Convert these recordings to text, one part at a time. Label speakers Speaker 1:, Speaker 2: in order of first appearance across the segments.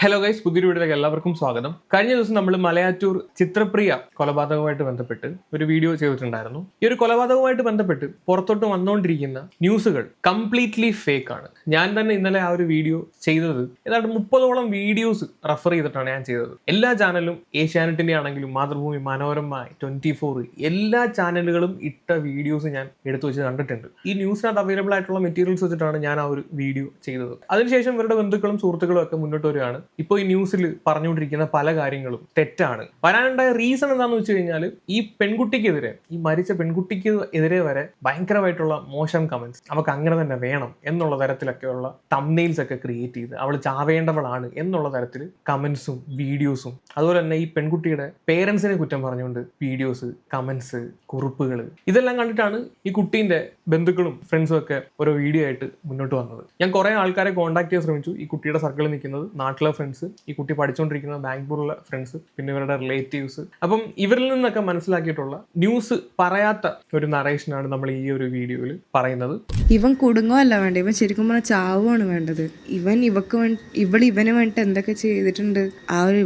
Speaker 1: Hello guys, പുതിയൊരു വീഡിയോയിലേക്ക് എല്ലാവർക്കും സ്വാഗതം. കഴിഞ്ഞ ദിവസം നമ്മൾ മലയാറ്റൂർ ചിത്രപ്രിയ കൊലപാതകവുമായിട്ട് ബന്ധപ്പെട്ട് ഒരു വീഡിയോ ചെയ്തിട്ടുണ്ടായിരുന്നു. ഈ ഒരു കൊലപാതകവുമായിട്ട് ബന്ധപ്പെട്ട് പുറത്തോട്ട് വന്നുകൊണ്ടിരിക്കുന്ന ന്യൂസുകൾ കംപ്ലീറ്റ്ലി ഫേക്ക് ആണ്. ഞാൻ തന്നെ ഇന്നലെ ആ ഒരു വീഡിയോ ചെയ്തത് ഏതാണ്ട് 30ഓളം വീഡിയോസ് റെഫർ ചെയ്തിട്ടാണ് ഞാൻ ചെയ്തത്. എല്ലാ ചാനലും ഏഷ്യാനെറ്റിന്റെ ആണെങ്കിലും മാതൃഭൂമി, മനോരമ, 24 എല്ലാ ചാനലുകളും ഇട്ട വീഡിയോസ് ഞാൻ എടുത്തു വെച്ച് കണ്ടിട്ടുണ്ട്. ഈ ന്യൂസിനകത്ത് അവൈലബിൾ ആയിട്ടുള്ള മെറ്റീരിയൽസ് വെച്ചിട്ടാണ് ഞാൻ ആ ഒരു വീഡിയോ ചെയ്തത്. അതിനുശേഷം ഇവരുടെ ബന്ധുക്കളും സുഹൃത്തുക്കളും ഒക്കെ മുന്നോട്ട് വരികയാണ്. ഇപ്പോൾ ഈ ന്യൂസിൽ പറഞ്ഞുകൊണ്ടിരിക്കുന്ന പല കാര്യങ്ങളും തെറ്റാണ്. വരാനുണ്ടായ റീസൺ എന്താണെന്ന് വെച്ച് കഴിഞ്ഞാൽ ഈ പെൺകുട്ടിക്കെതിരെ, ഈ മരിച്ച പെൺകുട്ടിക്ക് എതിരെ വരെ ഭയങ്കരമായിട്ടുള്ള മോശം കമന്റ്സ്, അവർക്ക് അങ്ങനെ തന്നെ വേണം എന്നുള്ള തരത്തിലൊക്കെയുള്ള തംബ്നെയിൽസ് ഒക്കെ ക്രിയേറ്റ് ചെയ്ത് അവൾ ചാവേണ്ടവളാണ് എന്നുള്ള തരത്തിൽ കമന്റ്സും വീഡിയോസും, അതുപോലെ തന്നെ ഈ പെൺകുട്ടിയുടെ പേരൻസിനെ കുറ്റം പറഞ്ഞുകൊണ്ട് വീഡിയോസ്, കമന്റ്സ്, കുറിപ്പുകൾ, ഇതെല്ലാം കണ്ടിട്ടാണ് ഈ കുട്ടീന്റെ ബന്ധുക്കളും ഫ്രണ്ട്സും ഒക്കെ ഓരോ വീഡിയോ ആയിട്ട് മുന്നോട്ട് വന്നത്. ഞാൻ കുറെ ആൾക്കാരെ കോൺടാക്ട് ചെയ്യാൻ ശ്രമിച്ചു. ഈ കുട്ടിയുടെ സർക്കിളിൽ നിൽക്കുന്നത് നാട്ടിലെ ഫ്രണ്ട്സ്, ഈ കുട്ടി പഠിച്ചുകൊണ്ടിരിക്കുന്ന ബാംഗ്ലൂരിലെ ഫ്രണ്ട്സ്, പിന്നെ ഇവരുടെ റിലേറ്റീവ്സ്. അപ്പം ഇവരിൽ നിന്നൊക്കെ മനസ്സിലാക്കിയിട്ടുള്ള ന്യൂസ് പറയാത്ത ഒരു നറേഷനാണ് നമ്മൾ ഈ ഒരു വീഡിയോയിൽ പറയുന്നത്.
Speaker 2: ഇവൻ കുടുങ്ങുമല്ല വേണ്ട, ഇവൻ ശരിക്കും പറഞ്ഞാൽ ചാവുകയാണ് വേണ്ടത്. ഇവന് വേണ്ടിട്ട് എന്തൊക്കെ ചെയ്തിട്ടുണ്ട്. ആ ഒരു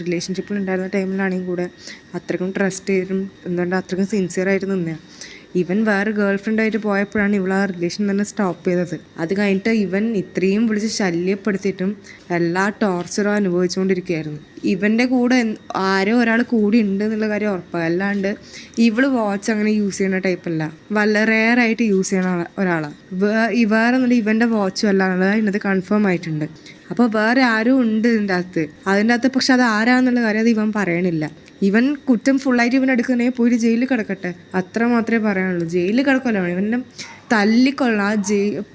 Speaker 2: റിലേഷൻഷിപ്പിൽ ഉണ്ടായിരുന്ന ടൈമിലാണെങ്കിൽ കൂടെ അത്രയ്ക്കും ട്രസ്റ്റ് ചെയ്തിട്ടും എന്തുകൊണ്ട് അത്രയ്ക്കും സിൻസിയർ ആയിട്ട് നിന്നേ. ഇവൻ വേറെ ഗേൾ ഫ്രണ്ടായിട്ട് പോയപ്പോഴാണ് ഇവൾ ആ റിലേഷൻ തന്നെ സ്റ്റോപ്പ് ചെയ്തത്. അത് കഴിഞ്ഞിട്ട് ഇവൻ ഇത്രയും വിളിച്ച് ശല്യപ്പെടുത്തിയിട്ടും എല്ലാ ടോർച്ചറും അനുഭവിച്ചുകൊണ്ടിരിക്കുകയായിരുന്നു. ഇവൻ്റെ കൂടെ ആരോ ഒരാൾ കൂടി ഉണ്ട് എന്നുള്ള കാര്യം ഉറപ്പാണ്. അല്ലാണ്ട് ഇവള് വാച്ച് അങ്ങനെ യൂസ് ചെയ്യുന്ന ടൈപ്പല്ല, വളരെ റെയർ ആയിട്ട് യൂസ് ചെയ്യുന്ന ഒരാളാണ്. വേറെ ഒന്നും ഇവൻ്റെ വാച്ചും അല്ല എന്നുള്ളത് ഇതിനകത്ത് കൺഫേം ആയിട്ടുണ്ട്. അപ്പോൾ വേറെ ആരും ഉണ്ട് ഇതിൻ്റെ അകത്ത്. പക്ഷെ അത് ആരാന്നുള്ള കാര്യം അത് ഇവൻ പറയണില്ല. ഇവൻ കുറ്റം ഫുള്ളായിട്ട് ഇവൻ എടുക്കണേ പോയിട്ട് ജയിലിൽ കിടക്കട്ടെ, അത്ര മാത്രമേ പറയാനുള്ളൂ. ജയിലിൽ കിടക്കുമല്ലോ, ഇവനെ തല്ലിക്കൊള്ളാം.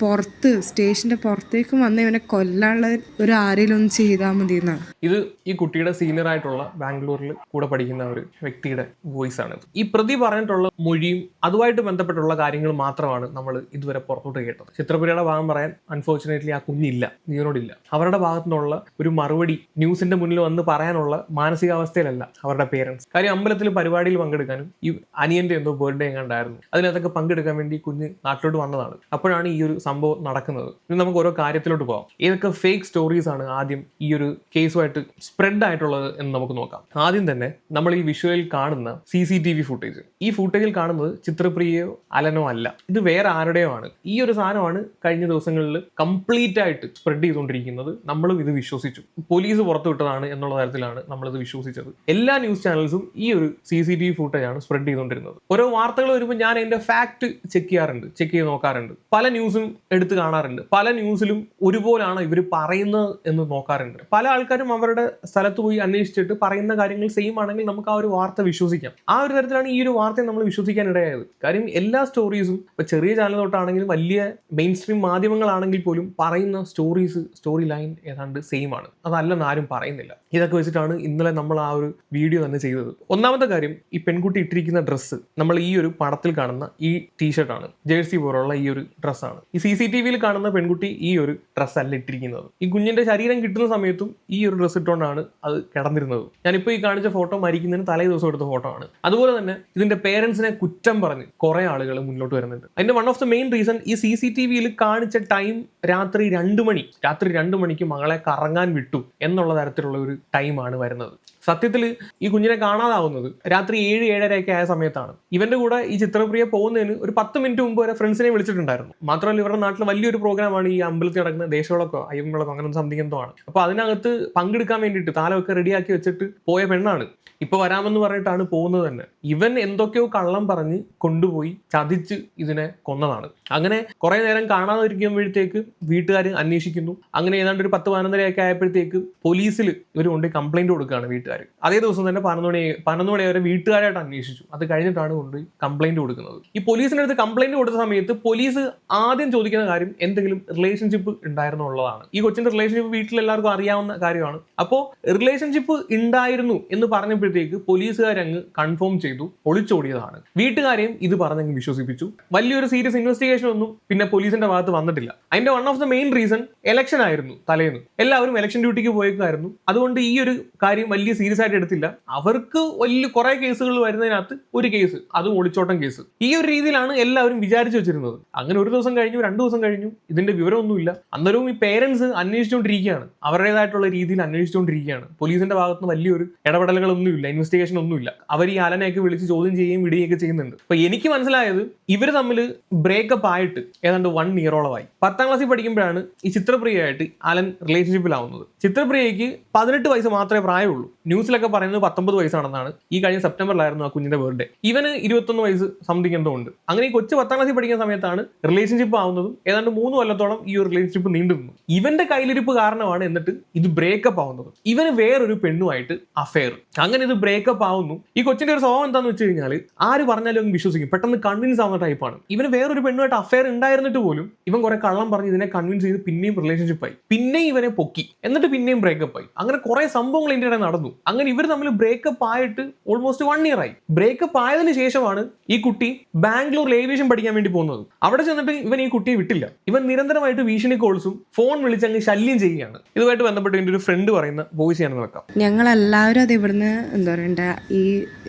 Speaker 2: പുറത്ത് സ്റ്റേഷന്റെ പുറത്തേക്ക് വന്ന് ഇവനെ കൊല്ലാനുള്ള ഒരു ആരെങ്കിലും ഒന്ന് ചെയ്താൽ മതി എന്നാണ്.
Speaker 1: ഇത് ഈ കുട്ടിയുടെ സീനിയർ ആയിട്ടുള്ള ബാംഗ്ലൂരിൽ കൂടെ പഠിക്കുന്ന ഒരു വ്യക്തിയുടെ വോയിസ് ആണ്. ഈ പ്രതി പറഞ്ഞിട്ടുള്ള മൊഴിയും അതുമായിട്ട് ബന്ധപ്പെട്ടുള്ള കാര്യങ്ങൾ മാത്രമാണ് നമ്മൾ ഇതുവരെ പുറത്തോട്ട് കേട്ടത്. ചിത്രപ്രിയയുടെ ഭാഗം പറയാൻ അൺഫോർച്ചുനേറ്റ്ലി ആ കുഞ്ഞില്ല, ജീവനോടില്ല. അവരുടെ ഭാഗത്തു നിന്നുള്ള ഒരു മറുപടി ന്യൂസിന്റെ മുന്നിൽ വന്ന് പറയാനുള്ള മാനസികാവസ്ഥയിലല്ല അവരുടെ പേരൻസ്. കാര്യം അമ്പലത്തിൽ പരിപാടിയിൽ പങ്കെടുക്കാനും ഈ അനിയന്റെ എന്തോ ബർത്ത്ഡേ എങ്ങാണ്ടായിരുന്നു, അതിനകത്തൊക്കെ പങ്കെടുക്കാൻ വേണ്ടി കുഞ്ഞ് നാട്ടിലോട്ട് വന്നതാണ്. അപ്പോഴാണ് ഈ ഒരു സംഭവം നടക്കുന്നത്. ഇനി നമുക്ക് ഓരോ കാര്യത്തിലോട്ട് പോകാം. ഏതൊക്കെ ഫേക്ക് സ്റ്റോറീസ് ആണ് ആദ്യം ഈ ഒരു കേസുമായിട്ട് സ്പ്രെഡ് ആയിട്ടുള്ളത് എന്ന് നമുക്ക് നോക്കാം. ആദ്യം തന്നെ നമ്മൾ ഈ വിഷ്വലിൽ കാണുന്ന CCTV ഫുട്ടേജ്. ഈ ഫുട്ടേജിൽ കാണുന്നത് ചിത്രപ്രിയയോ അലനോ അല്ല, ഇത് വേറെ ആരുടെയോ ആണ്. ഈ ഒരു സാധനമാണ് കഴിഞ്ഞ ദിവസങ്ങളിൽ കംപ്ലീറ്റ് ആയിട്ട് സ്പ്രെഡ് ചെയ്തുകൊണ്ടിരിക്കുന്നത്. നമ്മളും ഇത് വിശ്വസിച്ചു. പോലീസ് പുറത്തുവിട്ടതാണ് എന്നുള്ള തരത്തിലാണ് നമ്മളിത് വിശ്വസിച്ചത്. എല്ലാ ന്യൂസ് ചാനൽസും ഈ ഒരു CCTV ഫുട്ടേജ് ആണ് സ്പ്രെഡ് ചെയ്തുകൊണ്ടിരുന്നത്. ഓരോ വാർത്തകൾ വരുമ്പോൾ ഞാൻ അതിന്റെ ഫാക്ട് ചെക്ക് ചെയ്ത് നോക്കാറുണ്ട്. പല ന്യൂസും എടുത്ത് കാണാറുണ്ട്. പല ന്യൂസിലും ഒരുപോലാണ് ഇവർ പറയുന്നത് എന്ന് നോക്കാറുണ്ട്. പല ആൾക്കാരും അവരുടെ സ്ഥലത്ത് പോയി അന്വേഷിച്ചിട്ട് പറയുന്ന കാര്യങ്ങൾ സെയിം ആണെങ്കിൽ നമുക്ക് ആ ഒരു വാർത്ത വിശ്വസിക്കാം. ആ ഒരു തരത്തിലാണ് ഈ ഒരു വാർത്തയെ നമ്മൾ വിശ്വസിക്കാൻ ഇടയായത്. കാര്യം എല്ലാ സ്റ്റോറീസും, ഇപ്പൊ ചെറിയ ചാനൽ തൊട്ടാണെങ്കിലും വലിയ മെയിൻ സ്ട്രീം മാധ്യമങ്ങളാണെങ്കിൽ പോലും പറയുന്ന സ്റ്റോറി ലൈൻ ഏതാണ്ട് സെയിം ആണ്. അതല്ലെന്ന് ആരും പറയുന്നില്ല. ഇതൊക്കെ വെച്ചിട്ടാണ് ഇന്നലെ നമ്മൾ ആ ഒരു വീഡിയോ തന്നെ ചെയ്തത്. ഒന്നാമത്തെ കാര്യം, ഈ പെൺകുട്ടി ഇട്ടിരിക്കുന്ന ഡ്രസ്സ്, നമ്മൾ ഈ ഒരു പടത്തിൽ കാണുന്ന ഈ ടീഷർട്ടാണ്, ജേഴ്സി പോലുള്ള ഈ ഒരു ഡ്രസ്സാണ്. ഈ CCTVയിൽ കാണുന്ന പെൺകുട്ടി ഈ ഒരു ഡ്രസ്സ് അല്ല ഇട്ടിരിക്കുന്നത്. ഈ കുഞ്ഞിന്റെ ശരീരം കിട്ടുന്ന സമയത്തും ഈ ഒരു ഡ്രസ്സ് ഇട്ടുകൊണ്ടാണ് അത് കിടന്നിരുന്നത്. ഞാനിപ്പോൾ ഈ കാണിച്ച ഫോട്ടോ മരിക്കുന്നതിന് തലേ ദിവസം എടുത്ത ഫോട്ടോ ആണ്. അതുപോലെ തന്നെ ഇതിന്റെ പേരൻസിനെ കുറ്റം പറഞ്ഞ് കുറെ ആളുകൾ മുന്നോട്ട് വരുന്നുണ്ട്. അതിന്റെ one of the main reason, ഈ CCTVയിൽ കാണിച്ച ടൈം രാത്രി 2 മണിക്ക് മകളെ കറങ്ങാൻ വിട്ടു എന്നുള്ള തരത്തിലുള്ള ഒരു ടൈമാണ് വരുന്നത്. സത്യത്തിൽ ഈ കുഞ്ഞിനെ കാണാതാവുന്നത് രാത്രി 7-7:30 ആയ സമയത്താണ്. ഇവന്റെ കൂടെ ഈ ചിത്രപ്രിയ പോകുന്നതിന് ഒരു 10 മിനിറ്റ് മുമ്പ് വരെ ഫ്രണ്ട്സിനെ വിളിച്ചിട്ടുണ്ടായിരുന്നു. മാത്രമല്ല ഇവരുടെ നാട്ടിൽ വലിയൊരു പ്രോഗ്രാമാണ് ഈ അമ്പലത്തിൽ നടക്കുന്ന ദേശവിളക്കോ അയ്യമ്പളക്കോ അങ്ങനെ സംതിങ് എന്തോ ആണ്. അപ്പൊ അതിനകത്ത് പങ്കെടുക്കാൻ വേണ്ടിയിട്ട് താലമൊക്കെ റെഡിയാക്കി വെച്ചിട്ട് പോയ പെണ്ണാണ്. ഇപ്പൊ വരാമെന്ന് പറഞ്ഞിട്ടാണ് പോകുന്നത് തന്നെ. ഇവൻ എന്തൊക്കെയോ കള്ളം പറഞ്ഞ് കൊണ്ടുപോയി ചതിച്ച് ഇതിനെ കൊന്നതാണ്. അങ്ങനെ കുറെ നേരം കാണാതിരിക്കുമ്പോഴത്തേക്ക് വീട്ടുകാർ അന്വേഷിക്കുന്നു. അങ്ങനെ ഏതാണ്ട് ഒരു 10-11:30 ആയപ്പോഴത്തേക്ക് പോലീസിൽ ഇവർ കൊണ്ട് കംപ്ലൈന്റ് കൊടുക്കുകയാണ് വീട്ടുകാർ. അതേ ദിവസം തന്നെ 11 മണി വരെ വീട്ടുകാരായിട്ട് അന്വേഷിച്ചു. അത് കഴിഞ്ഞിട്ടാണ് കൊണ്ടുപോയി കംപ്ലൈന്റ് കൊടുക്കുന്നത്. ഈ പോലീസിന്റെ അടുത്ത് കംപ്ലൈന്റ് കൊടുത്ത സമയത്ത് പോലീസ് ആദ്യം ചോദിക്കുന്ന കാര്യം എന്തെങ്കിലും റിലേഷൻഷിപ്പ് ഉണ്ടായിരുന്നു ഉള്ളതാണ്. ഈ കൊച്ചിന്റെ റിലേഷൻഷിപ്പ് വീട്ടിൽ എല്ലാവർക്കും അറിയാവുന്ന കാര്യമാണ്. അപ്പോൾ റിലേഷൻഷിപ്പ് ഉണ്ടായിരുന്നു എന്ന് പറഞ്ഞപ്പോഴത്തേക്ക് പോലീസുകാരങ്ങ് കൺഫേം ചെയ്തു ഒളിച്ചോടിയതാണ്. വീട്ടുകാരെയും ഇത് പറഞ്ഞങ്ങ് വിശ്വസിപ്പിച്ചു. വലിയൊരു സീരിയസ് ഇൻവെസ്റ്റിഗേഷൻ ഒന്നും പിന്നെ പോലീസിന്റെ ഭാഗത്ത് വന്നിട്ടില്ല. അതിന്റെ one of the main reason, election ആയിരുന്നു തലേന്ന്. എല്ലാവരും ഇലക്ഷൻ ഡ്യൂട്ടിക്ക് പോയേക്കായിരുന്നു. അതുകൊണ്ട് ഈ ഒരു കാര്യം വലിയ സീരിയസ് ആയിട്ട് എടുത്തില്ല. അവർക്ക് വലിയ കുറെ കേസുകൾ വരുന്നതിനകത്ത് ഒരു കേസ്, അതും ഒളിച്ചോട്ടം കേസ്. ഈ ഒരു രീതിയിലാണ് എല്ലാവരും വിചാരിച്ചു വെച്ചിരുന്നത്. അങ്ങനെ ഒരു ദിവസം കഴിഞ്ഞു, 2 ദിവസം കഴിഞ്ഞു, ഇതിന്റെ വിവരമൊന്നുമില്ല. അന്നേരവും ഈ പേരൻസ് അന്വേഷിച്ചുകൊണ്ടിരിക്കുകയാണ്, അവരുടേതായിട്ടുള്ള രീതിയിൽ അന്വേഷിച്ചുകൊണ്ടിരിക്കുകയാണ്. പോലീസിന്റെ ഭാഗത്ത് വലിയൊരു ഇടപെടലുകളൊന്നുമില്ല, ഇൻവെസ്റ്റിഗേഷൻ ഒന്നുമില്ല. അവർ ഈ അലനെയൊക്കെ വിളിച്ച് ചോദ്യം ചെയ്യുകയും വിടുകയൊക്കെ ചെയ്യുന്നുണ്ട്. അപ്പൊ എനിക്ക് മനസ്സിലായത് ഇവർ തമ്മിൽ ബ്രേക്കപ്പ് ആയിട്ട് ഏതാണ്ട് 1 ഇയറോളമായി. 10ാം ക്ലാസ്സിൽ പഠിക്കുമ്പോഴാണ് ഈ ചിത്രപ്രിയയായിട്ട് അലൻ റിലേഷൻഷിപ്പിലാവുന്നത്. ചിത്രപ്രിയയ്ക്ക് 18 വയസ്സ് മാത്രമേ പ്രായമുള്ളൂ. ന്യൂസിലൊക്കെ പറയുന്നത് 19 വയസ്സാണെന്നാണ്. ഈ കഴിഞ്ഞ സെപ്റ്റംബറിലായിരുന്നു ആ കുഞ്ഞിന്റെ ബർത്ത്ഡേ. ഇവന് 21 വയസ്സ് സംതിങ് എന്തോ ഉണ്ട്. അങ്ങനെ ഈ കൊച്ചു 10ാം ക്ലാസ്സിൽ പഠിക്കുന്ന സമയത്താണ് റിലേഷൻഷിപ്പ് ആവുന്നതും. ഏതാണ്ട് 3 കൊല്ലത്തോളം ഈ ഒരു റിലേഷൻഷിപ്പ് നീണ്ടു നിന്നു. ഇവന്റെ കയ്യിലിരിപ്പ് കാരണമാണ് എന്നിട്ട് ഇത് ബ്രേക്കപ്പ് ആവുന്നത്. ഇവന് വേറൊരു പെണ്ണുമായിട്ട് അഫെയർ. അങ്ങനെ ഇത് ബ്രേക്കപ്പ് ആവുന്നു. ഈ കൊച്ചിന്റെ ഒരു സ്വഭാവം എന്താന്ന് വെച്ച് കഴിഞ്ഞാൽ ആര് പറഞ്ഞാലും അവൻ വിശ്വസിക്കും, പെട്ടെന്ന് കൺവിൻസ് ആവുന്ന ടൈപ്പാണ്. ഇവന് വേറൊരു പെണ്ണുമായിട്ട് അഫെയർ ഉണ്ടായിരുന്നിട്ട് പോലും ഇവൻ കുറെ കള്ളം പറഞ്ഞ് ഇതിനെ കൺവിൻസ് ചെയ്ത് പിന്നെയും റിലേഷൻഷിപ്പായി, പിന്നെയും ഇവനെ പൊക്കി, എന്നിട്ട് പിന്നെയും ബ്രേക്കപ്പ് ആയി. അങ്ങനെ കുറെ സംഭവങ്ങൾ ഇതിന്റെ ഇടയിൽ നടന്നു. അങ്ങനെ ഇവർ തമ്മിൽ ബ്രേക്കപ്പ് ആയിട്ട് ഓൾമോസ്റ്റ് 1 ഇയർ ആയി. ബ്രേക്കപ്പ് ആയതിനു ശേഷമാണ് ഈ കുട്ടി ബാംഗ്ലൂരിൽ ഏവിയേഷൻ പഠിക്കാൻ വേണ്ടി പോകുന്നത്. അവിടെ ചെന്നിട്ട് ഇവൻ ഈ കുട്ടിയെ വിട്ടില്ല. ഇവൻ നിരന്തരമായിട്ട് ഭീഷണി കോൾസും ഫോൺ വിളിച്ച് അങ്ങ് ശല്യം ചെയ്യുകയാണ്. ഇതുമായിട്ട് ബന്ധപ്പെട്ട് എൻ്റെ ഒരു ഫ്രണ്ട് പറയുന്ന വോയിസ് ചെയ്യാൻ വെക്കാം.
Speaker 2: ഞങ്ങളെല്ലാവരും അത് ഇവിടുന്ന് എന്താ പറയണ്ട, ഈ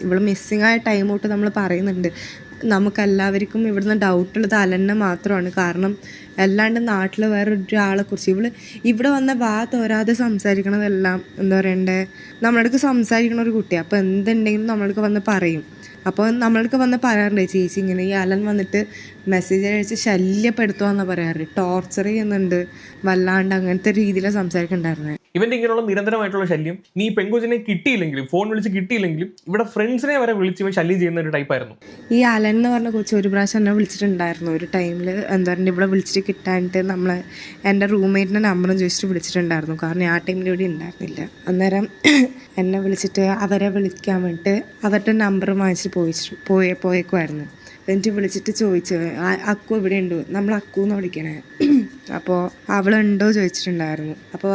Speaker 2: ഇവിടെ മിസ്സിങ് ആയ ടൈം തൊട്ട് നമ്മൾ പറയുന്നുണ്ട്. നമുക്കെല്ലാവർക്കും ഇവിടുന്ന് ഡൗട്ടുള്ളത് അലന്നെ മാത്രമാണ്. കാരണം അല്ലാണ്ട് നാട്ടിൽ വേറെ ഒരാളെ കുറിച്ച് ഇവിടെ വന്ന തോരാതെ സംസാരിക്കണതെല്ലാം എന്താ പറയണ്ടേ, നമ്മളടുക്ക് സംസാരിക്കണ ഒരു കുട്ടിയാണ്. അപ്പോൾ എന്തുണ്ടെങ്കിലും നമ്മളടുക്ക് വന്ന് പറയും. അപ്പോൾ നമ്മൾക്ക് വന്ന് പറയാറുണ്ട്, ചേച്ചി ഇങ്ങനെ ഈ അലൻ വന്നിട്ട് മെസ്സേജ് അയച്ച് ശല്യപ്പെടുത്തുകയെന്നാണ് പറയാറ്, ടോർച്ചർ ചെയ്യുന്നുണ്ട് വല്ലാണ്ട്, അങ്ങനത്തെ രീതിയിലാണ് സംസാരിക്കണ്ടായിരുന്നത്.
Speaker 1: ഇവന്റെ ഇങ്ങനെയുള്ള നിരന്തരമായിട്ടുള്ള ശല്യം, നീ പെൺകൊച്ചിനെ കിട്ടിയില്ലെങ്കിലും ഫോൺ വിളിച്ച് കിട്ടിയില്ലെങ്കിലും ഇവിടെ ഫ്രണ്ട്സിനെ വരെ വിളിച്ച് ഇവൻ ശല്യം ചെയ്യുന്ന ഒരു ടൈപ്പായിരുന്നു.
Speaker 2: ഈ അലൻ എന്ന് പറഞ്ഞ കൊച്ചു ഒരു പ്രാവശ്യം എന്നെ വിളിച്ചിട്ടുണ്ടായിരുന്നു. ഒരു ടൈമിൽ എന്താ പറയുക, ഇവിടെ വിളിച്ചിട്ട് കിട്ടാനിട്ട് എൻ്റെ റൂംമേറ്റിൻ്റെ നമ്പറും ചോദിച്ചിട്ട് വിളിച്ചിട്ടുണ്ടായിരുന്നു. കാരണം ആ ടൈമിൽ ഇവിടെ ഉണ്ടായിരുന്നില്ല. അന്നേരം എന്നെ വിളിച്ചിട്ട് അവരെ വിളിക്കാൻ വേണ്ടിയിട്ട് അവരുടെ നമ്പർ വാങ്ങിച്ചിട്ട് പോയേക്കുമായിരുന്നു. എന്നിട്ട് വിളിച്ചിട്ട് ചോദിച്ചു, അക്കു ഇവിടെ ഉണ്ടോ, നമ്മൾ അക്കു എന്ന് വിളിക്കണേ. അപ്പോൾ അവളുണ്ടോ ചോദിച്ചിട്ടുണ്ടായിരുന്നു. അപ്പോൾ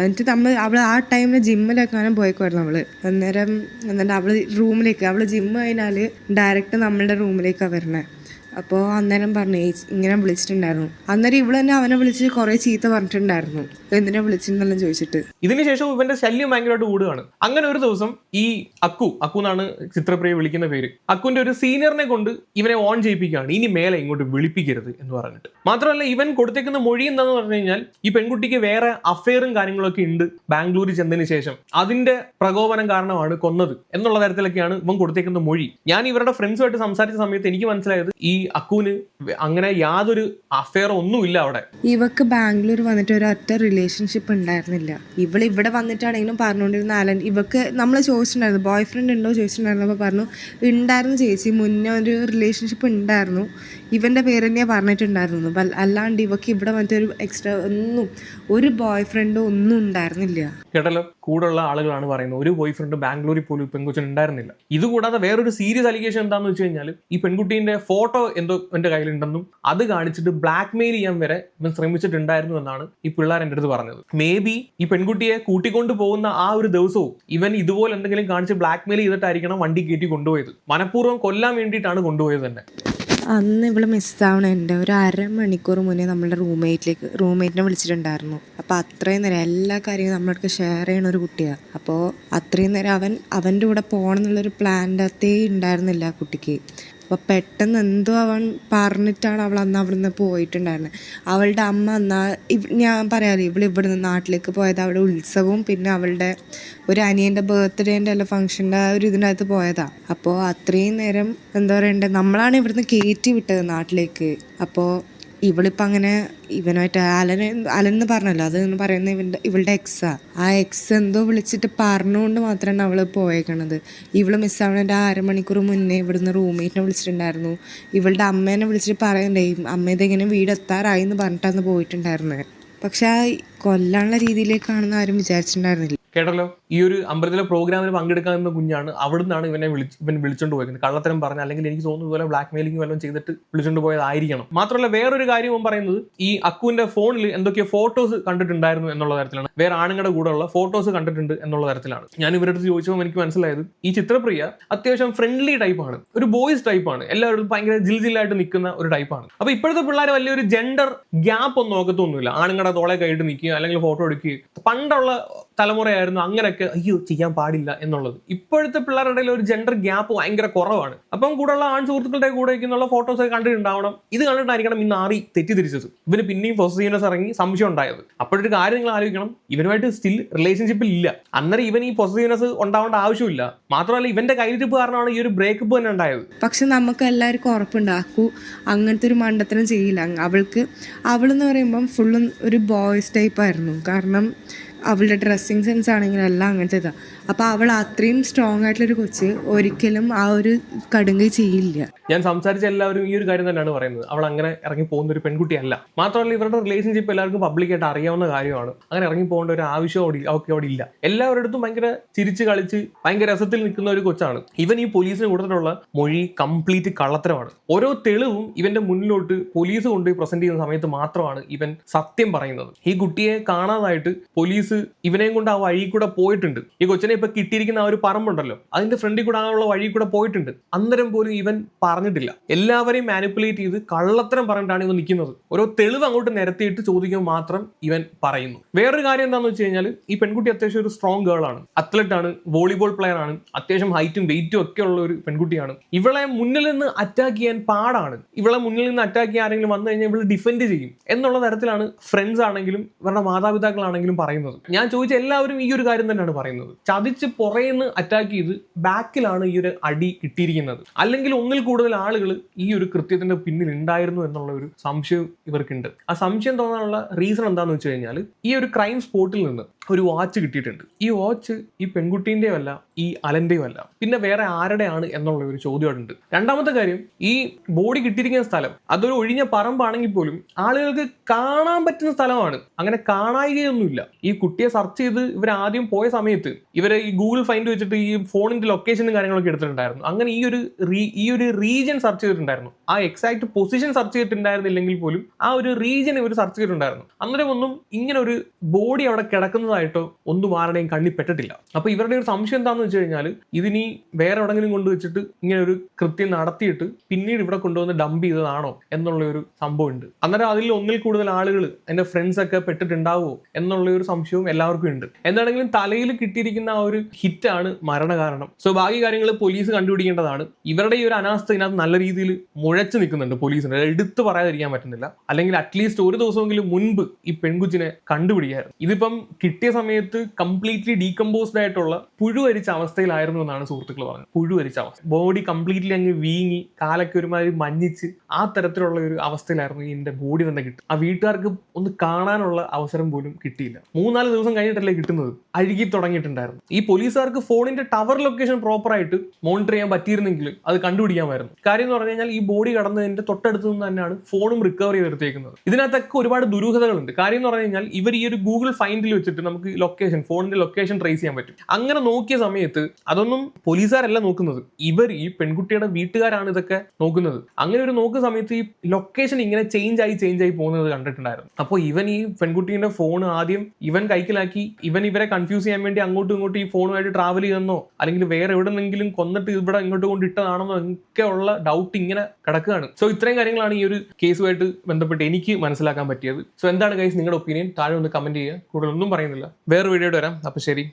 Speaker 2: എന്നിട്ട് അവൾ ആ ടൈമിൽ ജിമ്മിലെക്കാനും പോയേക്കുമായിരുന്നു അവള്. അന്നേരം എന്നിട്ട് അവൾ ജിമ്മ് കഴിഞ്ഞാൽ ഡയറക്റ്റ് നമ്മളുടെ റൂമിലേക്കാണ് വരണേ. അപ്പോൾ അന്നേരം പറഞ്ഞു ഇങ്ങനെ വിളിച്ചിട്ടുണ്ടായിരുന്നു. അന്നേരം ഇവള് തന്നെ അവനെ വിളിച്ച് കുറേ ചീത്ത പറഞ്ഞിട്ടുണ്ടായിരുന്നു, എന്തിനാ വിളിച്ചിരുന്നെല്ലാം ചോദിച്ചിട്ട്.
Speaker 1: ഇതിനുശേഷം ഇവന്റെ ശല്യം ഭയങ്കരമായിട്ട് കൂടുകയാണ്. അങ്ങനെ ഒരു ദിവസം ഈ അക്കു എന്നാണ് ചിത്രപ്രിയ വിളിക്കുന്ന പേര്, അക്കുവിന്റെ ഒരു സീനിയറിനെ കൊണ്ട് ഇവനെ ഓൺ ചെയ്യിപ്പിക്കുകയാണ്, ഇനി മേലെ ഇങ്ങോട്ട് വിളിപ്പിക്കരുത് എന്ന് പറഞ്ഞിട്ട്. മാത്രമല്ല ഇവൻ കൊടുത്തേക്കുന്ന മൊഴി എന്താന്ന് പറഞ്ഞു കഴിഞ്ഞാൽ ഈ പെൺകുട്ടിക്ക് വേറെ അഫെയറും കാര്യങ്ങളൊക്കെ ഉണ്ട് ബാംഗ്ലൂരിൽ ചെന്നതിന് ശേഷം, അതിന്റെ പ്രകോപനം കാരണമാണ് കൊന്നത് എന്നുള്ള തരത്തിലൊക്കെയാണ് ഇവൻ കൊടുത്തേക്കുന്ന മൊഴി. ഞാൻ ഇവരുടെ ഫ്രണ്ട്സുമായിട്ട് സംസാരിച്ച സമയത്ത് എനിക്ക് മനസ്സിലായത് ഈ അക്കുവിന് അങ്ങനെ യാതൊരു അഫെയർ ഒന്നുമില്ല അവിടെ.
Speaker 2: ഇവക്ക് ബാംഗ്ലൂർ വന്നിട്ട് ഒരൊറ്റ റിലേഷൻഷിപ്പ് ഉണ്ടായിരുന്നില്ല. ഇവിടെ വന്നിട്ടാണെങ്കിലും പറഞ്ഞുകൊണ്ടിരുന്ന അലൻ ഇവക്ക് നമ്മൾ ചോദിച്ചിട്ടുണ്ടായിരുന്നു ബോയ് ഫ്രണ്ട് ഉണ്ടോ ചോദിച്ചിട്ടുണ്ടായിരുന്നപ്പോൾ പറഞ്ഞു ഉണ്ടായിരുന്നു ചേച്ചി, മുന്നേ ഒരു റിലേഷൻഷിപ്പ് ഉണ്ടായിരുന്നു, ഇവൻ്റെ പേര് തന്നെയാണ് പറഞ്ഞിട്ടുണ്ടായിരുന്നു. അല്ലാണ്ട് ഇവക്ക് ഇവിടെ വന്നിട്ട് ഒരു എക്സ്ട്രാ ഒരു ബോയ് ഫ്രണ്ടോ ഒന്നും ഉണ്ടായിരുന്നില്ല.
Speaker 1: കേട്ടല്ലോ, കൂടുള്ള ആളുകളാണ് പറയുന്നത് ഒരു ബോയ് ഫ്രണ്ട് ബാംഗ്ലൂരിൽ പോലും പെൺകുച്ചിന് ഉണ്ടായിരുന്നില്ല. ഇതുകൂടാതെ വേറൊരു സീരിയസ് അലിഗേഷൻ എന്താണെന്ന് വെച്ച് കഴിഞ്ഞാൽ ഈ പെൺകുട്ടീൻ്റെ ഫോട്ടോ എന്തോ എൻ്റെ കയ്യിലുണ്ടെന്നും അത് കാണിച്ചിട്ട് ബ്ലാക്ക് മെയിൽ ചെയ്യാൻ വരെ ഇവൻ ശ്രമിച്ചിട്ടുണ്ടായിരുന്നു എന്നാണ് ഈ പിള്ളേർ എൻ്റെ അടുത്ത് പറഞ്ഞത്. മേ ബി ഈ പെൺകുട്ടിയെ കൂട്ടിക്കൊണ്ട് പോകുന്ന ആ ഒരു ദിവസവും ഇവൻ ഇതുപോലെ എന്തെങ്കിലും കാണിച്ച് ബ്ലാക്ക് മെയിൽ ചെയ്തിട്ടായിരിക്കണം വണ്ടി കയറ്റി കൊണ്ടുപോയത്. മനഃപൂർവ്വം കൊല്ലാൻ വേണ്ടിയിട്ടാണ് കൊണ്ടുപോയത് തന്നെ.
Speaker 2: അന്ന് ഇവള് മിസ്സാവണേൻ്റെ ഒരു അരമണിക്കൂർ മുന്നേ നമ്മളുടെ റൂംമേറ്റിനെ വിളിച്ചിട്ടുണ്ടായിരുന്നു. അപ്പോൾ അത്രയും നേരം എല്ലാ കാര്യങ്ങളും നമ്മളടുത്ത് ഷെയർ ചെയ്യണ ഒരു കുട്ടിയാണ്. അപ്പോൾ അത്രയും നേരം അവൻ്റെ കൂടെ പോകണം എന്നുള്ളൊരു പ്ലാൻ്റെ അകത്തേ ഉണ്ടായിരുന്നില്ല ആ കുട്ടിക്ക്. അപ്പോൾ പെട്ടെന്ന് എന്തോ അവൻ പറഞ്ഞിട്ടാണ് അവൾ അന്ന് അവിടുന്ന് പോയിട്ടുണ്ടായിരുന്നത്. അവളുടെ അമ്മ ഞാൻ പറയാമല്ലോ ഇവിടുന്ന് നാട്ടിലേക്ക് പോയത് അവിടെ ഉത്സവവും പിന്നെ അവളുടെ ഒരു അനിയൻ്റെ ബർത്ത്ഡേൻ്റെ അല്ല ഫംഗ്ഷൻ്റെ ഒരു ഇതിനകത്ത് പോയതാണ്. അപ്പോൾ അത്രയും നേരം എന്താ പറയണ്ടേ, നമ്മളാണ് ഇവിടുന്ന് കയറ്റി വിട്ടത് നാട്ടിലേക്ക്. അപ്പോൾ ഇവളിപ്പോൾ അങ്ങനെ ഇവനായിട്ട് അലൻ പറഞ്ഞല്ലോ, അതെന്ന് പറയുന്നത് ഇവളുടെ എക്സാ. ആ എക്സ് എന്തോ വിളിച്ചിട്ട് പറഞ്ഞുകൊണ്ട് മാത്രമാണ് അവൾ പോയേക്കണത്. ഇവള് മിസ്സാവണേൻ്റെ അരമണിക്കൂർ മുന്നേ ഇവിടുന്ന് റൂംമേറ്റിനെ വിളിച്ചിട്ടുണ്ടായിരുന്നു. ഇവളുടെ അമ്മേനെ വിളിച്ചിട്ട് പറയണ്ടേ അമ്മ ഇതെങ്ങനെ വീടെത്താറായി എന്ന് പറഞ്ഞിട്ടാണ് പോയിട്ടുണ്ടായിരുന്നത്. പക്ഷെ ആ കൊല്ലാനുള്ള രീതിയിലേക്കാണെന്ന് ആരും വിചാരിച്ചിട്ടുണ്ടായിരുന്നില്ല.
Speaker 1: കേട്ടല്ലോ, ഈ ഒരു അമ്പലത്തിലെ പ്രോഗ്രാമിന് പങ്കെടുക്കാവുന്ന കുഞ്ഞാണ്. അവിടുന്നാണ് ഇവൻ വിളിച്ചോണ്ട് പോയത്. കള്ളത്തരം പറഞ്ഞ അല്ലെങ്കിൽ എനിക്ക് തോന്നുന്നു പോലെ ബ്ലാക്ക് മെയിലിംഗ് വല്ലതും ചെയ്തിട്ട് വിളിച്ചോണ്ട് പോയതായിരിക്കണം. മാത്രമല്ല വേറൊരു കാര്യം പറയുന്നത് ഈ അക്കുവിന്റെ ഫോണിൽ എന്തൊക്കെയോ ഫോട്ടോസ് കണ്ടിട്ടുണ്ടായിരുന്നു എന്നുള്ള തരത്തിലാണ്, വേറെ ആണുങ്ങളുടെ കൂടെ ഉള്ള ഫോട്ടോസ് കണ്ടിട്ടുണ്ട് എന്നുള്ള തരത്തിലാണ്. ഞാൻ ഇവരുടെ അടുത്ത് ചോദിച്ചപ്പോൾ എനിക്ക് മനസ്സിലായത് ഈ ചിത്രപ്രിയ അത്യാവശ്യം ഫ്രണ്ട്ലി ടൈപ്പാണ്, ഒരു ബോയ്സ് ടൈപ്പാണ്, എല്ലാവരും ഭയങ്കര ജിൽജിലായിട്ട് നിൽക്കുന്ന ഒരു ടൈപ്പാണ്. അപ്പൊ ഇപ്പോഴത്തെ പിള്ളേർ വലിയൊരു ജെൻഡർ ഗ്യാപ്പ് ഒന്നും നോക്കത്തൊന്നുമില്ല. ആണുങ്ങളുടെ തോളെ കൈയിട്ട് നിൽക്കുക അല്ലെങ്കിൽ ഫോട്ടോ എടുക്കുക. പണ്ടുള്ള തലമുറയായിരുന്നു അങ്ങനെയൊക്കെ പിള്ളേരൊക്കെ അയ്യോ ചെയ്യാൻ പാടില്ല എന്നുള്ളത്. ഇപ്പോഴത്തെ പിള്ളേരുടെ ഇടയിൽ ഒരു ജെൻഡർ ഗ്യാപ്പ് ഭയങ്കര കുറവാണ്. അപ്പം കൂടെയുള്ള ആൺ സുഹൃത്തുക്കളുടെ കൂടെ ഇരിക്കുന്ന ഫോട്ടോസ് ഒക്കെ കണ്ടിട്ടുണ്ടാവണം. ഇത് കണ്ടിട്ടായിരിക്കണം ഇന്ന് ആറി തെറ്റിദ്ധരിച്ചത്. ഇവന് പിന്നെയും പൊസസീവ്നെസ് ഇറങ്ങി സംശയം ഉണ്ടായത്. അപ്പോഴൊരു കാര്യം നിങ്ങൾ ആലോചിക്കണം, ഇവനുമായിട്ട് സ്റ്റിൽ റിലേഷൻഷിപ്പിൽ ഇല്ല. അന്നേരം ഇവൻ ഈ പൊസസീവ്നെസ് ഉണ്ടാവേണ്ട ആവശ്യമില്ല. മാത്രമല്ല ഇവന്റെ കയ്യിരിപ്പ് കാരണമാണ് ഈ ഒരു ബ്രേക്കപ്പ് തന്നെ ഉണ്ടായത്.
Speaker 2: പക്ഷെ നമുക്ക് എല്ലാവർക്കും ഉറപ്പുണ്ടാക്കൂ അങ്ങനത്തെ ഒരു മണ്ടത്തരം ചെയ്യില്ല. അവളെന്ന് പറയുമ്പം ഫുള്ളും ഒരു ബോയ്സ് ടൈപ്പ് ആയിരുന്നു. കാരണം അവളുടെ ഡ്രസ്സിങ് സെൻസ് ആണെങ്കിലും എല്ലാം അങ്ങനത്തെ ഇതാണ്. അപ്പോൾ അവൾ അത്രയും സ്ട്രോങ് ആയിട്ടുള്ളൊരു കൊച്ച് ഒരിക്കലും ആ ഒരു കടുങ്കൈ ചെയ്യില്ല.
Speaker 1: ഞാൻ സംസാരിച്ച എല്ലാവരും ഈ ഒരു കാര്യം തന്നെയാണ് പറയുന്നത്. അവൾ അങ്ങനെ ഇറങ്ങി പോകുന്ന ഒരു പെൺകുട്ടിയല്ല. മാത്രമല്ല ഇവരുടെ റിലേഷൻഷിപ്പ് എല്ലാവർക്കും പബ്ലിക്കായിട്ട് അറിയാവുന്ന കാര്യമാണ്. അങ്ങനെ ഇറങ്ങി പോകേണ്ട ഒരു ആവശ്യം അവർക്ക് അവിടെ ഇല്ല. എല്ലാവരുടെ അടുത്തും ഭയങ്കര ചിരിച്ച് കളിച്ച് ഭയങ്കര രസത്തിൽ നിൽക്കുന്ന ഒരു കൊച്ചാണ്. ഇവൻ ഈ പോലീസിന് കൊടുത്തിട്ടുള്ള മൊഴി കംപ്ലീറ്റ് കള്ളത്തരമാണ്. ഓരോ തെളിവും ഇവന്റെ മുന്നിലോട്ട് പോലീസ് കൊണ്ടുപോയി പ്രസന്റ് ചെയ്യുന്ന സമയത്ത് മാത്രമാണ് ഇവൻ സത്യം പറയുന്നത്. ഈ കുട്ടിയെ കാണാതായിട്ട് പോലീസ് ഇവനെയും കൊണ്ട് ആ വഴി കൂടെ പോയിട്ടുണ്ട്. ഈ കൊച്ചിനെ ഇപ്പൊ കിട്ടിയിരിക്കുന്ന ആ ഒരു പറമ്പുണ്ടല്ലോ, അതിന്റെ ഫ്രണ്ടിൽ കൂടെ ആണുള്ള വഴി കൂടെ പോയിട്ടുണ്ട്. അന്നേരം പോലും ഇവൻ പറഞ്ഞിട്ടില്ല. എല്ലാവരെയും മാനിപ്പുലേറ്റ് ചെയ്ത് കള്ളത്തരം പറഞ്ഞിട്ടാണ് ഇവൻ നിൽക്കുന്നത്. ഓരോ തെളിവ് അങ്ങോട്ട് നിരത്തിയിട്ട് ചോദിക്കുമ്പോൾ മാത്രം ഇവൻ പറയുന്നു. വേറൊരു കാര്യം എന്താണെന്ന് വെച്ച് കഴിഞ്ഞാൽ ഈ പെൺകുട്ടി അത്യാവശ്യം ഒരു സ്ട്രോങ് ഗേൾ ആണ്, അത്ലറ്റ് ആണ്, വോളിബോൾ പ്ലെയർ ആണ്, അത്യാവശ്യം ഹൈറ്റും വെയിറ്റും ഒക്കെ ഉള്ള ഒരു പെൺകുട്ടിയാണ്. ഇവളെ മുന്നിൽ നിന്ന് അറ്റാക്ക് ചെയ്യാൻ പാടാണ്. ഇവളെ മുന്നിൽ നിന്ന് അറ്റാക്ക് ചെയ്യാൻ ആരെങ്കിലും വന്നു കഴിഞ്ഞാൽ ഇവൾ ഡിഫെൻഡ് ചെയ്യും എന്നുള്ള തരത്തിലാണ് ഫ്രണ്ട്സ് ആണെങ്കിലും ഇവരുടെ മാതാപിതാക്കളാണെങ്കിലും പറയുന്നത്. ഞാൻ ചോദിച്ച എല്ലാവരും ഈ ഒരു കാര്യം തന്നെയാണ് പറയുന്നത്. ചതിച്ച് പുറയെന്ന് അറ്റാക്ക് ചെയ്ത് ബാക്കിലാണ് ഈ ഒരു അടി കിട്ടിയിരിക്കുന്നത്. അല്ലെങ്കിൽ ഒന്നിൽ കൂടുതൽ ആളുകൾ ഈ ഒരു കൃത്യത്തിന്റെ പിന്നിൽ ഉണ്ടായിരുന്നു എന്നുള്ള ഒരു സംശയം ഇവർക്കുണ്ട്. ആ സംശയം തോന്നാനുള്ള റീസൺ എന്താണെന്ന് വെച്ച് കഴിഞ്ഞാൽ ഈ ഒരു ക്രൈം സ്പോട്ടിൽ നിന്ന് ഒരു വാച്ച് കിട്ടിയിട്ടുണ്ട്. ഈ വാച്ച് ഈ പെൺകുട്ടീൻ്റെയും അല്ല, ഈ അലന്റെയും അല്ല, പിന്നെ വേറെ ആരുടെയാണ് എന്നുള്ള ഒരു ചോദ്യമുണ്ട്. രണ്ടാമത്തെ കാര്യം, ഈ ബോഡി കിട്ടിയിരിക്കുന്ന സ്ഥലം അതൊരു ഒഴിഞ്ഞ പറമ്പാണെങ്കിൽ പോലും ആളുകൾക്ക് കാണാൻ പറ്റുന്ന സ്ഥലമാണ്. അങ്ങനെ കാണായികയൊന്നുമില്ല. ഈ കുട്ടിയെ സെർച്ച് ചെയ്ത് ഇവർ ആദ്യം പോയ സമയത്ത് ഇവരെ ഈ ഗൂഗിൾ ഫൈൻഡ് വെച്ചിട്ട് ഈ ഫോണിന്റെ ലൊക്കേഷനും കാര്യങ്ങളൊക്കെ എടുത്തിട്ടുണ്ടായിരുന്നു. അങ്ങനെ ഈ ഒരു റീജിയൻ സെർച്ച് ചെയ്തിട്ടുണ്ടായിരുന്നു. ആ എക്സാക്ട് പൊസിഷൻ സെർച്ച് ചെയ്തിട്ടുണ്ടായിരുന്നില്ലെങ്കിൽ പോലും ആ ഒരു റീജിയൻ ഇവർ സെർച്ച് ചെയ്തിട്ടുണ്ടായിരുന്നു. അന്നേരം ഒന്നും ഇങ്ങനെ ഒരു ബോഡി അവിടെ കിടക്കുന്നതായിട്ടോ ഒന്നും ആരുടെയും കണ്ണി പെട്ടിട്ടില്ല. അപ്പൊ ഇവരുടെ ഒരു സംശയം എന്താണെന്ന് വെച്ച് കഴിഞ്ഞാൽ ഇതിനി വേറെ എവിടെങ്കിലും കൊണ്ടുവച്ചിട്ട് ഇങ്ങനെ ഒരു കൃത്യം നടത്തിയിട്ട് പിന്നീട് ഇവിടെ കൊണ്ടുവന്ന് ഡംപ് ചെയ്തതാണോ എന്നുള്ള ഒരു സംഭവം ഉണ്ട്. അന്നേരം അതിൽ ഒന്നിൽ കൂടുതൽ ആളുകൾ എന്റെ ഫ്രണ്ട്സ് ഒക്കെ പെട്ടിട്ടുണ്ടാവുമോ എന്നുള്ള ഒരു സംശയവും എല്ലാവർക്കും ഉണ്ട്. എന്താണെങ്കിലും തലയിൽ കിട്ടിയിരിക്കുന്ന ആ ഒരു ഹിറ്റാണ് മരണകാരണം. സോ ബാക്കി കാര്യങ്ങൾ പോലീസ് കണ്ടുപിടിക്കേണ്ടതാണ്. ഇവരുടെ ഈ ഒരു അനാസ്ഥ ഇതിനകത്ത് നല്ല രീതിയിൽ മുഴച്ചു നിൽക്കുന്നുണ്ട് പോലീസിന്. എടുത്തു പറയാതിരിക്കാൻ പറ്റുന്നില്ല. അല്ലെങ്കിൽ അറ്റ്ലീസ്റ്റ് ഒരു ദിവസമെങ്കിലും മുൻപ് ഈ പെൺകുച്ചിനെ കണ്ടുപിടിക്കായിരുന്നു. ഇതിപ്പം കിട്ടിയ സമയത്ത് കംപ്ലീറ്റ്ലി ഡീകമ്പോസ്ഡ് ആയിട്ടുള്ള പുഴുവരിച്ച അവസ്ഥയിലായിരുന്നു എന്നാണ് സുഹൃത്തുക്കൾ പറഞ്ഞത്. പുഴുവരിച്ച അവസ്ഥ, ബോഡി കംപ്ലീറ്റ്ലി അങ്ങ് വീങ്ങി കാലൊക്കെ ഒരുമാതിരി മഞ്ഞിച്ച് ആ തരത്തിലുള്ള ഒരു അവസ്ഥയിലായിരുന്നു ഇതിന്റെ ബോഡി തന്നെ കിട്ടും. ആ വീട്ടുകാർക്ക് ഒന്ന് കാണാനുള്ള അവസരം പോലും കിട്ടിയില്ല. 3-4 ദിവസം കഴിഞ്ഞിട്ടല്ലേ കിട്ടുന്നത്. അഴുകി തുടങ്ങിയിട്ടുണ്ടായിരുന്നു. ഈ പോലീസുകാർക്ക് ഫോണിന്റെ ടവർ ലൊക്കേഷൻ പ്രോപ്പർ ആയിട്ട് മോണിറ്റർ ചെയ്യാൻ പറ്റിയിരുന്നെങ്കിൽ അത് കണ്ടുപിടിക്കാമായിരുന്നു. കാര്യം എന്ന് പറഞ്ഞു കഴിഞ്ഞാൽ ഈ ബോഡി കടന്നതിന്റെ തൊട്ടടുത്ത് നിന്ന് തന്നെയാണ് ഫോണും റിക്കവർ ചെയ്തെടുത്തേക്കുന്നത്. ഇതിനകത്തൊക്കെ ഒരുപാട് ദുരൂഹതകളുണ്ട്. കാര്യം എന്ന് പറഞ്ഞു കഴിഞ്ഞാൽ ഇവർ ഈ ഒരു ഗൂഗിൾ ഫൈൻഡിൽ വെച്ചിട്ട് നമുക്ക് ലൊക്കേഷൻ, ഫോണിന്റെ ലൊക്കേഷൻ ട്രേസ് ചെയ്യാൻ പറ്റും. അങ്ങനെ നോക്കിയ സമയത്ത് അതൊന്നും പോലീസുകാരല്ല നോക്കുന്നത്, ഇവർ ഈ പെൺകുട്ടിയുടെ വീട്ടുകാരാണ് ഇതൊക്കെ നോക്കുന്നത്. അങ്ങനെ ഒരു നോക്കുന്ന സമയത്ത് ഈ ലൊക്കേഷൻ ഇങ്ങനെ ചേഞ്ച് ആയി പോകുന്നത് കണ്ടിട്ടുണ്ടായിരുന്നു. അപ്പോൾ ഇവൻ ഈ പെൺകുട്ടീന്റെ ഫോൺ ആദ്യം ഇവൻ കൈക്കലാക്കി ഇവരെ കൺഫ്യൂസ് ചെയ്യാൻ വേണ്ടി അങ്ങോട്ടും ഇങ്ങോട്ടും ഈ ഫോണുമായിട്ട് ട്രാവൽ ചെയ്യുന്നോ അല്ലെങ്കിൽ വേറെ എവിടെന്നെങ്കിലും കൊന്നിട്ട് ഇവിടെ ഇങ്ങോട്ട് കൊണ്ടിട്ടതാണെന്നോ ഒക്കെ ഉള്ള ഡൗട്ട് ഇങ്ങനെ കിടക്കുകയാണ്. സോ ഇത്രയും കാര്യങ്ങളാണ് ഈ ഒരു കേസുമായിട്ട് ബന്ധപ്പെട്ട് എനിക്ക് മനസ്സിലാക്കാൻ പറ്റിയത്. സോ എന്താണ് ഗൈസ് നിങ്ങളുടെ ഒപ്പീനിയൻ? താഴെ ഒന്ന് കമന്റ് ചെയ്യുക. കൂടുതലൊന്നും പറയുന്നില്ല. വേറെ വീഡിയോയുടെ വരാം. അപ്പോൾ ശരി.